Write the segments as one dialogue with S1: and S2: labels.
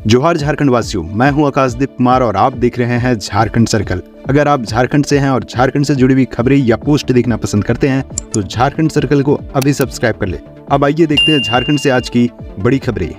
S1: जोहार झारखंड वासियों, मैं हूं आकाशदीप कुमार और आप देख रहे हैं झारखंड सर्कल। अगर आप झारखंड से हैं और झारखंड से जुड़ी हुई खबरें या पोस्ट देखना पसंद करते हैं तो झारखंड सर्कल को अभी सब्सक्राइब कर ले। अब आइए देखते हैं झारखंड से आज की बड़ी खबरें।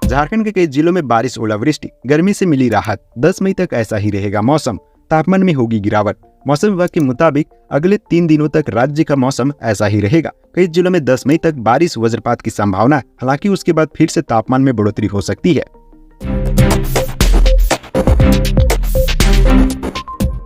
S1: झारखंड के कई जिलों में बारिश, ओलावृष्टि, गर्मी से मिली राहत। 10 मई तक ऐसा ही रहेगा मौसम, तापमान में होगी गिरावट। मौसम विभाग के मुताबिक अगले 3 दिनों तक राज्य का मौसम ऐसा ही रहेगा। कई जिलों में 10 मई तक बारिश, वज्रपात की संभावना है। हालांकि उसके बाद फिर से तापमान में बढ़ोतरी हो सकती है।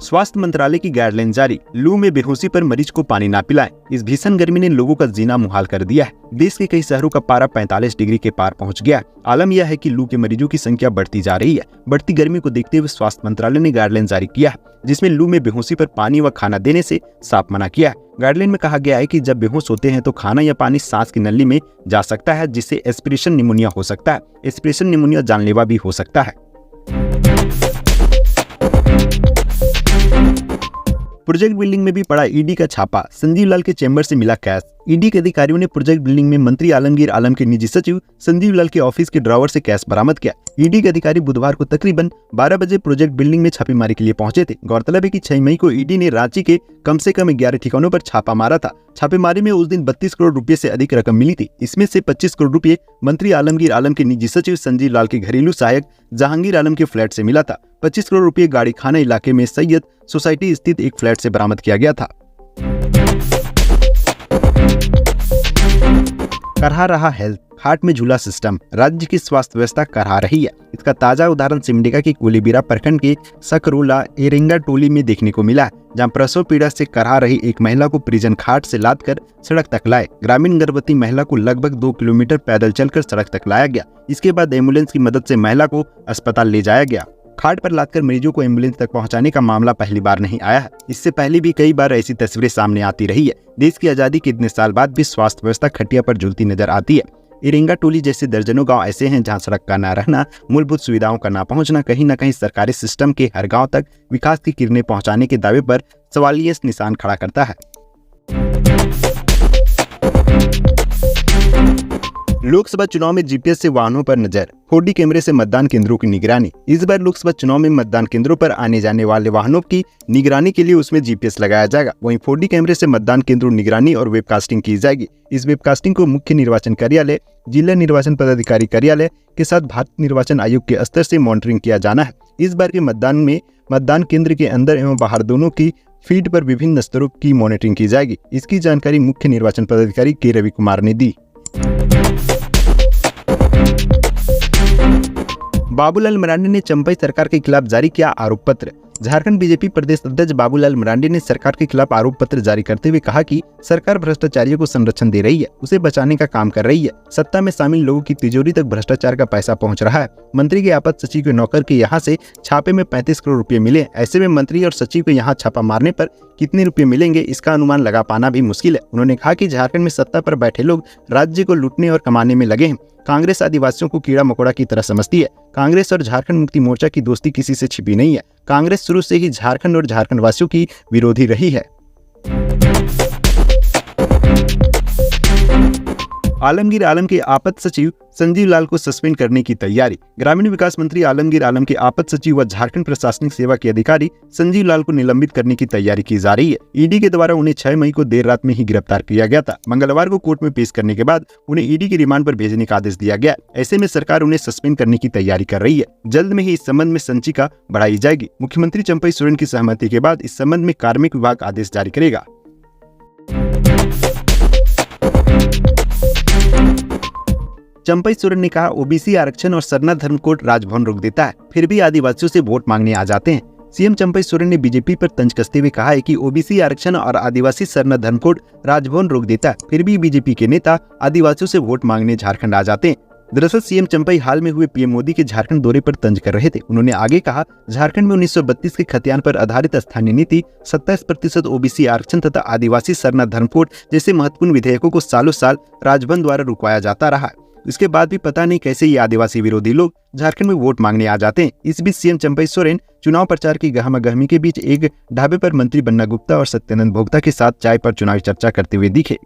S1: स्वास्थ्य मंत्रालय की गाइडलाइन जारी, लू में बेहोशी पर मरीज को पानी ना पिलाएं। इस भीषण गर्मी ने लोगों का जीना मुहाल कर दिया है। देश के कई शहरों का पारा 45 डिग्री के पार पहुंच गया है। आलम यह है कि लू के मरीजों की संख्या बढ़ती जा रही है। बढ़ती गर्मी को देखते हुए स्वास्थ्य मंत्रालय ने गाइडलाइन जारी किया है, जिसमें लू में बेहोशी पर पानी व खाना देने से साफ मना किया है। गाइडलाइन में कहा गया है कि जब बेहोश होते हैं तो खाना या पानी सांस की नली में जा सकता है, जिससे एस्पिरेशन निमोनिया हो सकता है। एस्पिरेशन निमोनिया जानलेवा भी हो सकता है। प्रोजेक्ट बिल्डिंग में भी पड़ा ईडी का छापा, संजीव लाल के चैम्बर से मिला कैश। ईडी के अधिकारियों ने प्रोजेक्ट बिल्डिंग में मंत्री आलमगीर आलम के निजी सचिव संजीव लाल के ऑफिस के ड्रॉवर से कैश बरामद किया। ईडी के अधिकारी बुधवार को तकरीबन 12 बजे प्रोजेक्ट बिल्डिंग में छापेमारी के लिए पहुंचे थे। गौरतलब है कि 6 मई को ईडी ने रांची के कम से कम 11 ठिकानों पर छापा मारा था। छापेमारी में उस दिन 32 करोड़ रुपए से अधिक रकम मिली थी। इसमें से 25 करोड़ रुपए मंत्री आलमगीर आलम के निजी सचिव संजीव लाल के घरेलू सहायक जहांगीर आलम के फ्लैट से मिला था। 25 करोड़ रुपए गाड़ी खाना इलाके में सैयद सोसाइटी स्थित एक फ्लैट से बरामद किया गया था। करहा रहा हेल्थ, हाट में झूला सिस्टम, राज्य की स्वास्थ्य व्यवस्था करहा रही है। इसका ताजा उदाहरण सिमडेगा के कोलीबिरा प्रखंड के सकरोला एरेंगा टोली में देखने को मिला, जहां प्रसव पीड़ा से करहा रही एक महिला को परिजन खाट से लादकर सड़क तक लाए। ग्रामीण गर्भवती महिला को लगभग 2 किलोमीटर पैदल चलकर सड़क तक लाया गया। इसके बाद एम्बुलेंस की मदद से महिला को अस्पताल ले जाया गया। खाट पर लादकर मरीजों को एम्बुलेंस तक पहुंचाने का मामला पहली बार नहीं आया है। इससे पहले भी कई बार ऐसी तस्वीरें सामने आती रही है। देश की आजादी के इतने साल बाद भी स्वास्थ्य व्यवस्था खटिया पर झूलती नजर आती है। इरेंगा टोली जैसे दर्जनों गांव ऐसे हैं जहां सड़क का न रहना, मूलभूत सुविधाओं का न पहुंचना कहीं न कहीं सरकारी सिस्टम के हर गांव तक विकास की किरणें पहुंचाने के दावे पर सवालिया निशान खड़ा करता है। लोकसभा चुनाव में जीपीएस से वाहनों पर नजर, 4D कैमरे से मतदान केंद्रों की निगरानी। इस बार लोकसभा चुनाव में मतदान केंद्रों पर आने जाने वाले वाहनों की निगरानी के लिए उसमें जीपीएस लगाया जाएगा। वहीं 4D कैमरे से मतदान केंद्रों निगरानी और वेबकास्टिंग की जाएगी। इस वेबकास्टिंग को मुख्य निर्वाचन कार्यालय, जिला निर्वाचन पदाधिकारी कार्यालय के साथ भारत निर्वाचन आयोग के स्तर से मॉनिटरिंग किया जाना है। इस बार के मतदान में मतदान केंद्र के अंदर एवं बाहर दोनों की फीड पर विभिन्न स्तरों की मॉनिटरिंग की जाएगी। इसकी जानकारी मुख्य निर्वाचन पदाधिकारी के रवि कुमार ने दी। बाबूलाल मरांडी ने चंपई सरकार के खिलाफ जारी किया आरोप पत्र। झारखंड बीजेपी प्रदेश अध्यक्ष बाबूलाल मरांडी ने सरकार के खिलाफ आरोप पत्र जारी करते हुए कहा कि सरकार भ्रष्टाचारियों को संरक्षण दे रही है, उसे बचाने का काम कर रही है। सत्ता में शामिल लोगों की तिजोरी तक भ्रष्टाचार का पैसा पहुंच रहा है। मंत्री के आपात सचिव के नौकर के यहाँ से छापे में 35 करोड़ रुपए मिले। ऐसे में मंत्री और सचिव को यहाँ छापा मारने पर कितने रुपए मिलेंगे, इसका अनुमान लगा पाना भी मुश्किल है। उन्होंने कहा कि झारखंड में सत्ता पर बैठे लोग राज्य को लूटने और कमाने में लगे हैं। कांग्रेस आदिवासियों को कीड़ा मकोड़ा की तरह समझती है। कांग्रेस और झारखंड मुक्ति मोर्चा की दोस्ती किसी से छिपी नहीं है। कांग्रेस शुरू से ही झारखंड और झारखंड वासियों की विरोधी रही है। आलमगीर आलम के आपात सचिव संजीव लाल को सस्पेंड करने की तैयारी। ग्रामीण विकास मंत्री आलमगीर आलम के आपात सचिव व झारखंड प्रशासनिक सेवा के अधिकारी संजीव लाल को निलंबित करने की तैयारी की जा रही है। ईडी के द्वारा उन्हें 6 मई को देर रात में ही गिरफ्तार किया गया था। मंगलवार को कोर्ट में पेश करने के बाद उन्हें ईडी के रिमांड पर भेजने का आदेश दिया गया। ऐसे में सरकार उन्हें सस्पेंड करने की तैयारी कर रही है। जल्द में ही इस संबंध में संचिका बढ़ाई जाएगी। मुख्यमंत्री चंपई सोरेन की सहमति के बाद इस संबंध में कार्मिक विभाग आदेश जारी करेगा। चंपई सोरेन ने कहा, ओबीसी आरक्षण और सरना धर्म कोड राजभवन रोक देता है, फिर भी आदिवासियों से वोट मांगने आ जाते हैं। सीएम चंपई सोरेन ने बीजेपी पर तंज कसते हुए कहा है कि ओबीसी आरक्षण और आदिवासी सरना धर्म कोड राजभवन रोक देता है, फिर भी बीजेपी के नेता आदिवासियों से वोट मांगने झारखंड आ जाते हैं। दरअसल सीएम चंपई हाल में हुए पीएम मोदी के झारखंड दौरे पर तंज कर रहे थे। उन्होंने आगे कहा, झारखंड में 1932 के खतियान पर आधारित स्थानीय नीति, 27% ओबीसी आरक्षण तथा आदिवासी सरना धर्म कोड जैसे महत्वपूर्ण विधेयकों को सालों साल राजभवन द्वारा रुकवाया जाता रहा है। इसके बाद भी पता नहीं कैसे ये आदिवासी विरोधी लोग झारखंड में वोट मांगने आ जाते हैं। इस बीच सीएम चंपई सोरेन चुनाव प्रचार की गहमागहमी के बीच एक ढाबे पर मंत्री बन्ना गुप्ता और सत्यानंद भोक्ता के साथ चाय पर चुनावी चर्चा करते हुए दिखे।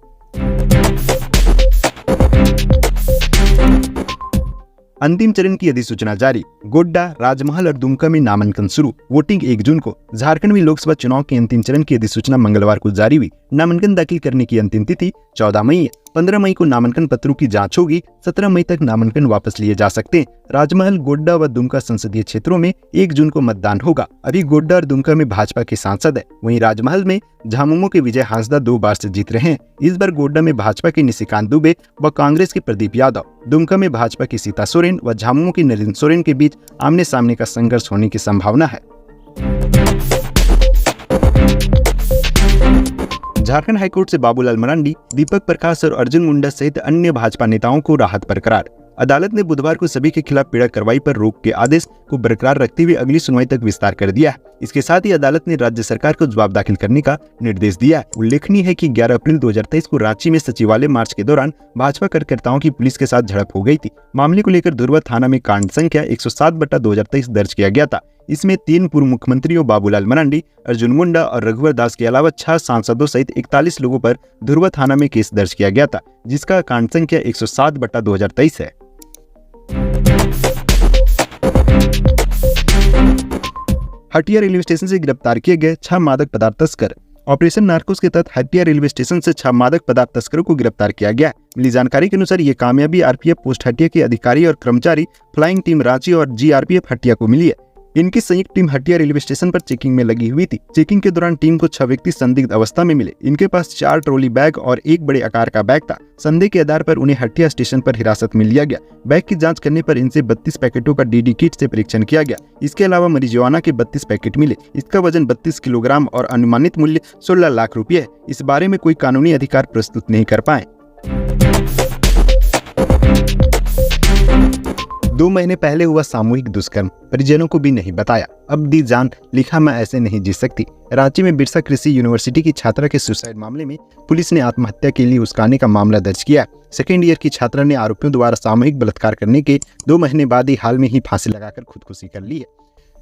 S1: अंतिम चरण की अधिसूचना जारी। गोड्डा, राजमहल और दुमका में नामांकन शुरू। वोटिंग 1 जून को। झारखंड में लोकसभा चुनाव के अंतिम चरण की अधिसूचना मंगलवार को जारी हुई। नामांकन दाखिल करने की अंतिम तिथि 14 मई है। 15 मई को नामांकन पत्रों की जांच होगी। 17 मई तक नामांकन वापस लिए जा सकते हैं। राजमहल, गोड्डा व दुमका संसदीय क्षेत्रों में 1 जून को मतदान होगा। अभी गोड्डा और दुमका में भाजपा के सांसद है। वहीं राजमहल में झामुमो के विजय हांसदा 2 बार से जीत रहे हैं। इस बार गोड्डा में भाजपा के निशिकांत दुबे व कांग्रेस के प्रदीप यादव, दुमका में भाजपा की सीता सोरेन व झामुमो की नरेंद्र सोरेन के बीच आमने सामने का संघर्ष होने की संभावना है। झारखंड हाईकोर्ट से बाबूलाल मरांडी, दीपक प्रकाश और अर्जुन मुंडा सहित अन्य भाजपा नेताओं को राहत बरकरार। अदालत ने बुधवार को सभी के खिलाफ पीड़क कार्रवाई पर रोक के आदेश को बरकरार रखते हुए अगली सुनवाई तक विस्तार कर दिया है। इसके साथ ही अदालत ने राज्य सरकार को जवाब दाखिल करने का निर्देश दिया है। उल्लेखनीय है कि 11 अप्रैल 2023 को रांची में सचिवालय मार्च के दौरान भाजपा कार्यकर्ताओं की पुलिस के साथ झड़प हो गई थी। मामले को लेकर धुरवा थाना में कांड संख्या 107/2023 दर्ज किया गया था। इसमें 3 पूर्व मुख्यमंत्रियों बाबूलाल मरांडी, अर्जुन मुंडा और रघुवर दास के अलावा 6 सांसदों सहित 41 लोगों पर धुरवा थाना में केस दर्ज किया गया था, जिसका कांड संख्या 107/2023 है। हटिया रेलवे स्टेशन से गिरफ्तार किए गए 6 मादक पदार्थ तस्कर। ऑपरेशन नार्कोस के तहत हटिया रेलवे स्टेशन से 6 मादक पदार्थ तस्करों को गिरफ्तार किया गया। मिली जानकारी के अनुसार ये कामयाबी आरपीएफ पोस्ट हटिया के अधिकारी और कर्मचारी, फ्लाइंग टीम रांची और जीआरपीएफ हटिया को मिली है। इनकी संयुक्त टीम हटिया रेलवे स्टेशन पर चेकिंग में लगी हुई थी। चेकिंग के दौरान टीम को 6 व्यक्ति संदिग्ध अवस्था में मिले। इनके पास 4 ट्रॉली बैग और 1 बड़े आकार का बैग था। संदेह के आधार पर उन्हें हटिया स्टेशन पर हिरासत में लिया गया। बैग की जांच करने पर इनसे 32 पैकेटों का डीडी किट से परीक्षण किया गया। इसके अलावा marijuana के 32 पैकेट मिले। इसका वजन 32 किलोग्राम और अनुमानित मूल्य 16 लाख रुपये है। इस बारे में कोई कानूनी अधिकार प्रस्तुत नहीं कर पाए। 2 महीने पहले हुआ सामूहिक दुष्कर्म, परिजनों को भी नहीं बताया। अब दी जान, लिखा मैं ऐसे नहीं जी सकती। रांची में बिरसा कृषि यूनिवर्सिटी की छात्रा के सुसाइड मामले में पुलिस ने आत्महत्या के लिए उकसाने का मामला दर्ज किया। सेकेंड ईयर की छात्रा ने आरोपियों द्वारा सामूहिक बलात्कार करने के 2 महीने बाद ही हाल में ही फांसी लगाकर खुदकुशी कर ली है।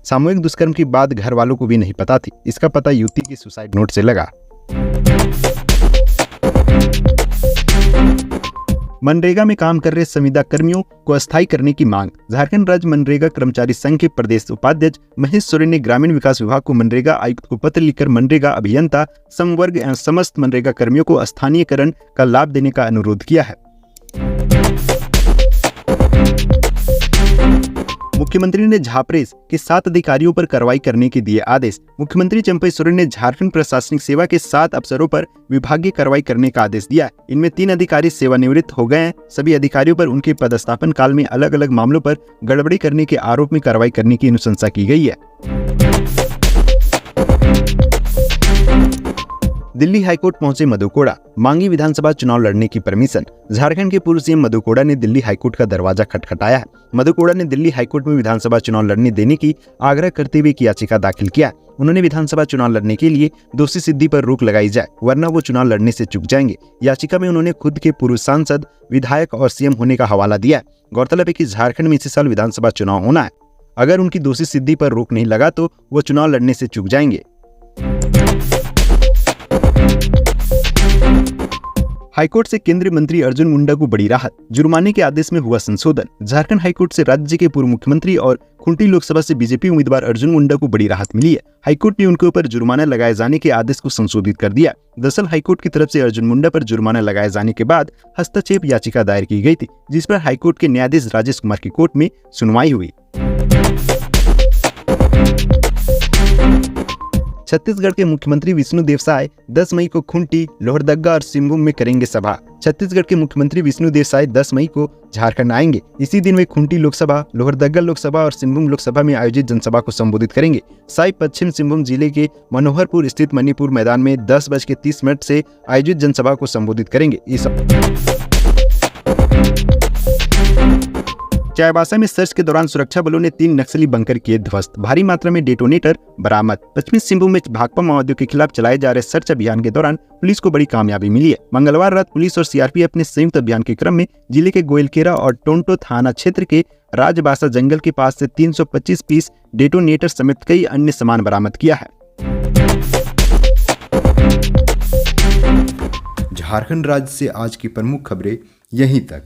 S1: सामूहिक दुष्कर्म की बात घर वालों को भी नहीं पता थी। इसका पता युवती की सुसाइड नोट से लगा। मनरेगा में काम कर रहे संविदा कर्मियों को अस्थायी करने की मांग। झारखंड राज्य मनरेगा कर्मचारी संघ के प्रदेश उपाध्यक्ष महेश सोरेन ने ग्रामीण विकास विभाग को मनरेगा आयुक्त को पत्र लिखकर मनरेगा अभियंता, समवर्ग एवं समस्त मनरेगा कर्मियों को स्थानीयकरण का लाभ देने का अनुरोध किया है। मुख्यमंत्री ने झापरेस के 7 अधिकारियों पर कार्रवाई करने के दिए आदेश। मुख्यमंत्री चंपई सोरेन ने झारखंड प्रशासनिक सेवा के 7 अफसरों पर विभागीय कार्रवाई करने का आदेश दिया। इनमें 3 अधिकारी सेवानिवृत्त हो गए हैं। सभी अधिकारियों पर उनके पदस्थापन काल में अलग अलग मामलों पर गड़बड़ी करने के आरोप में कार्रवाई करने की अनुशंसा की गई है। दिल्ली हाईकोर्ट पहुंचे मधु कोड़ा, मांगी विधानसभा चुनाव लड़ने की परमिशन। झारखंड के पूर्व सीएम मधु कोड़ा ने दिल्ली हाईकोर्ट का दरवाजा खटखटाया है। मधु कोड़ा ने दिल्ली हाईकोर्ट में विधानसभा चुनाव लड़ने देने की आग्रह करते हुए एक याचिका दाखिल किया। उन्होंने विधानसभा चुनाव लड़ने के लिए दोषी सिद्धि पर रोक लगाई जाए, वरना वो चुनाव लड़ने से चूक जाएंगे। याचिका में उन्होंने खुद के पूर्व सांसद, विधायक और सीएम होने का हवाला दिया। गौरतलब है कि झारखंड में इसी साल विधानसभा चुनाव होना है। अगर उनकी दोषी सिद्धि पर रोक नहीं लगा तो वो चुनाव लड़ने से चूक जाएंगे। हाईकोर्ट से केंद्रीय मंत्री अर्जुन मुंडा को बड़ी राहत, जुर्माने के आदेश में हुआ संशोधन। झारखंड हाईकोर्ट से राज्य के पूर्व मुख्यमंत्री और खूंटी लोकसभा से बीजेपी उम्मीदवार अर्जुन मुंडा को बड़ी राहत मिली है। हाईकोर्ट ने उनके ऊपर जुर्माना लगाए जाने के आदेश को संशोधित कर दिया। दरअसल हाईकोर्ट की तरफ से अर्जुन मुंडा पर जुर्माना लगाए जाने के बाद हस्तक्षेप याचिका दायर की गई थी, जिस पर हाईकोर्ट के न्यायाधीश राजेश कुमार की कोर्ट में सुनवाई हुई। छत्तीसगढ़ के मुख्यमंत्री विष्णुदेव साय 10 मई को खूंटी, लोहरदगा और सिंहभूम में करेंगे सभा। छत्तीसगढ़ के मुख्यमंत्री विष्णुदेव साय 10 मई को झारखंड आएंगे। इसी दिन वे खूंटी लोकसभा, लोहरदगा लोकसभा और सिंहभूम लोकसभा में आयोजित जनसभा को संबोधित करेंगे। साय पश्चिम सिंहभूम जिले के मनोहरपुर स्थित मणिपुर मैदान में 10:30 से आयोजित जनसभा को संबोधित करेंगे। चाईबासा में सर्च के दौरान सुरक्षा बलों ने 3 नक्सली बंकर किए ध्वस्त, भारी मात्रा में डेटोनेटर बरामद। पश्चिमी सिंहभूम में भाकपा माओवादियों के खिलाफ चलाए जा रहे सर्च अभियान के दौरान पुलिस को बड़ी कामयाबी मिली है। मंगलवार रात पुलिस और सीआरपीएफ ने संयुक्त अभियान के क्रम में जिले के गोयलकेरा और टोंटो थाना क्षेत्र के राजबासा जंगल के पास से 325 पीस डेटोनेटर समेत कई अन्य सामान बरामद किया है।
S2: झारखंड राज्य से आज की प्रमुख खबरें यहीं तक।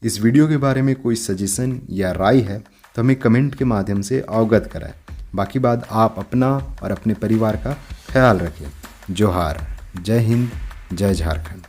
S1: इस वीडियो के बारे में कोई सजेशन या राय है तो हमें कमेंट के माध्यम से अवगत कराएं। बाकी बात आप अपना और अपने परिवार का ख्याल रखें। जोहार। जय हिंद, जय झारखंड।